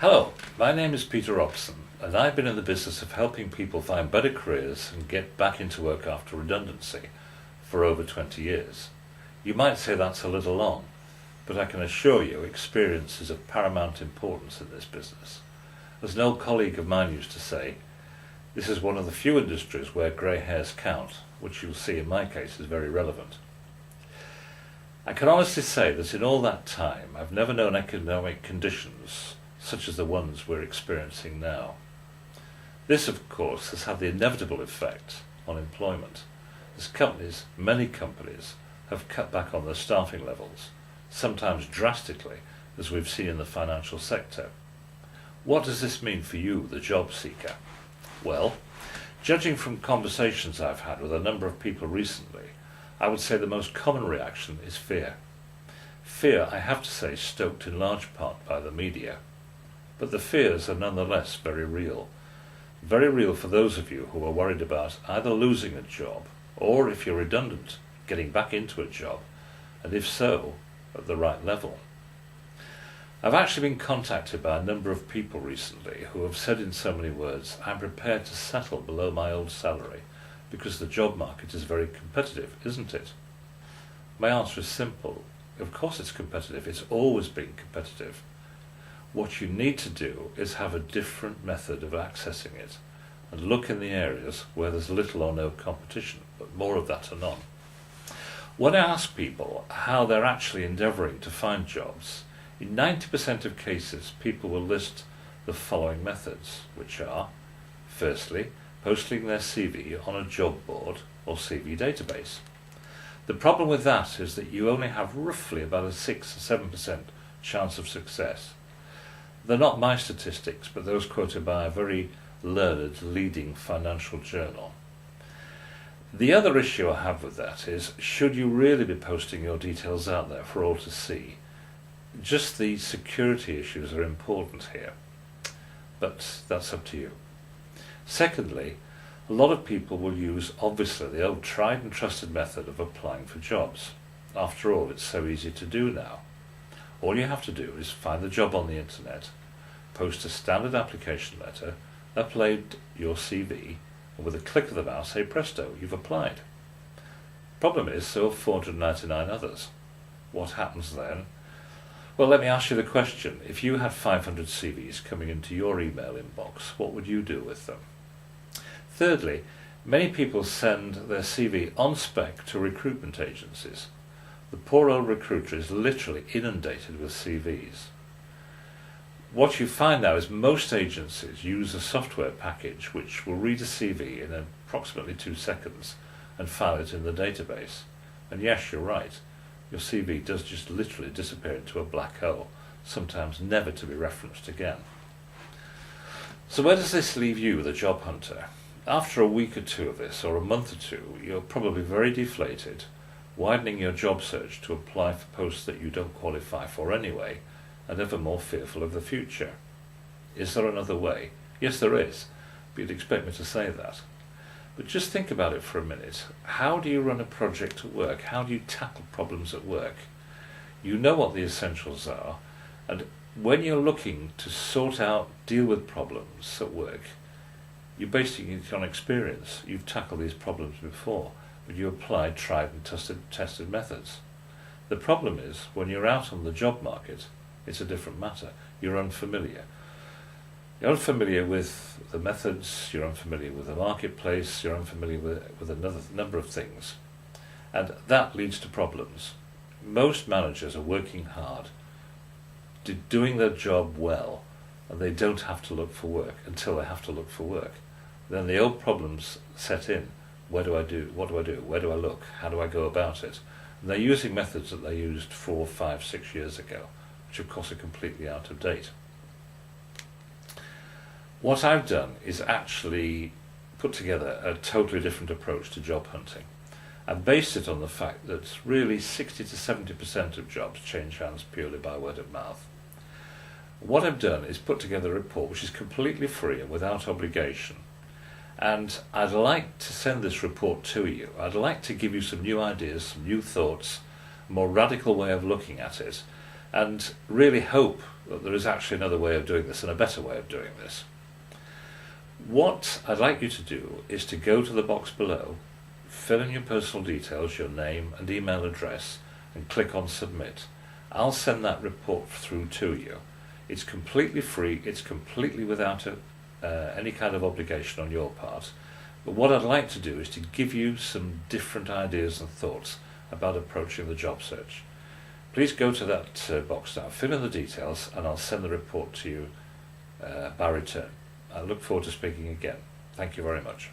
Hello, my name is Peter Robson, and I've been in the business of helping people find better careers and get back into work after redundancy for over 20 years. You might say that's a little long, but I can assure you experience is of paramount importance in this business. As an old colleague of mine used to say, this is one of the few industries where grey hairs count, which you'll see in my case is very relevant. I can honestly say that in all that time I've never known economic conditions such as the ones we're experiencing now. This, of course, has had the inevitable effect on employment, as many companies, have cut back on their staffing levels, sometimes drastically, as we've seen in the financial sector. What does this mean for you, the job seeker? Well, judging from conversations I've had with a number of people recently, I would say the most common reaction is fear. Fear, I have to say, stoked in large part by the media. But the fears are nonetheless very real. Very real for those of you who are worried about either losing a job, or if you're redundant, getting back into a job, and if so, at the right level. I've actually been contacted by a number of people recently who have said in so many words, I'm prepared to settle below my old salary because the job market is very competitive, isn't it? My answer is simple. Of course it's competitive. It's always been competitive. What you need to do is have a different method of accessing it and look in the areas where there's little or no competition, but more of that anon. When I ask people how they're actually endeavouring to find jobs, in 90% of cases people will list the following methods, which are, firstly, posting their CV on a job board or CV database. The problem with that is that you only have roughly about a 6 or 7% chance of success. They're not my statistics, but those quoted by a very learned leading financial journal. The other issue I have with that is, should you really be posting your details out there for all to see? Just the security issues are important here, but that's up to you. Secondly, a lot of people will use, obviously, the old tried and trusted method of applying for jobs. After all, it's so easy to do now. All you have to do is find the job on the internet, post a standard application letter, upload your CV, and with a click of the mouse, say presto, you've applied. Problem is, so have 499 others. What happens then? Well, let me ask you the question. If you had 500 CVs coming into your email inbox, what would you do with them? Thirdly, many people send their CV on spec to recruitment agencies. The poor old recruiter is literally inundated with CVs. What you find now is most agencies use a software package which will read a CV in approximately 2 seconds and file it in the database. And yes, you're right, your CV does just literally disappear into a black hole, sometimes never to be referenced again. So where does this leave you, the job hunter? After a week or two of this, or a month or two, you're probably very deflated, widening your job search to apply for posts that you don't qualify for anyway, and ever more fearful of the future. Is there another way? Yes, there is, but you'd expect me to say that. But just think about it for a minute. How do you run a project at work? How do you tackle problems at work? You know what the essentials are, and when you're looking to sort out, deal with problems at work, you're basing it on experience. You've tackled these problems before, but you applied tried and tested methods. The problem is, when you're out on the job market, it's a different matter. You're unfamiliar. You're unfamiliar with the methods, you're unfamiliar with the marketplace, you're unfamiliar with another number of things. And that leads to problems. Most managers are working hard, doing their job well, and they don't have to look for work until they have to look for work. Then the old problems set in. What do I do? What do I do? Where do I look? How do I go about it? And they're using methods that they used 4, 5, 6 years ago, which of course are completely out of date. What I've done is actually put together a totally different approach to job hunting. I've based it on the fact that really 60 to 70% of jobs change hands purely by word of mouth. What I've done is put together a report which is completely free and without obligation. And I'd like to send this report to you. I'd like to give you some new ideas, some new thoughts, a more radical way of looking at it, and really hope that there is actually another way of doing this and a better way of doing this. What I'd like you to do is to go to the box below, fill in your personal details, your name and email address, and click on Submit. I'll send that report through to you. It's completely free, it's completely without any kind of obligation on your part. But what I'd like to do is to give you some different ideas and thoughts about approaching the job search. Please go to that box now, fill in the details, and I'll send the report to you by return. I look forward to speaking again. Thank you very much.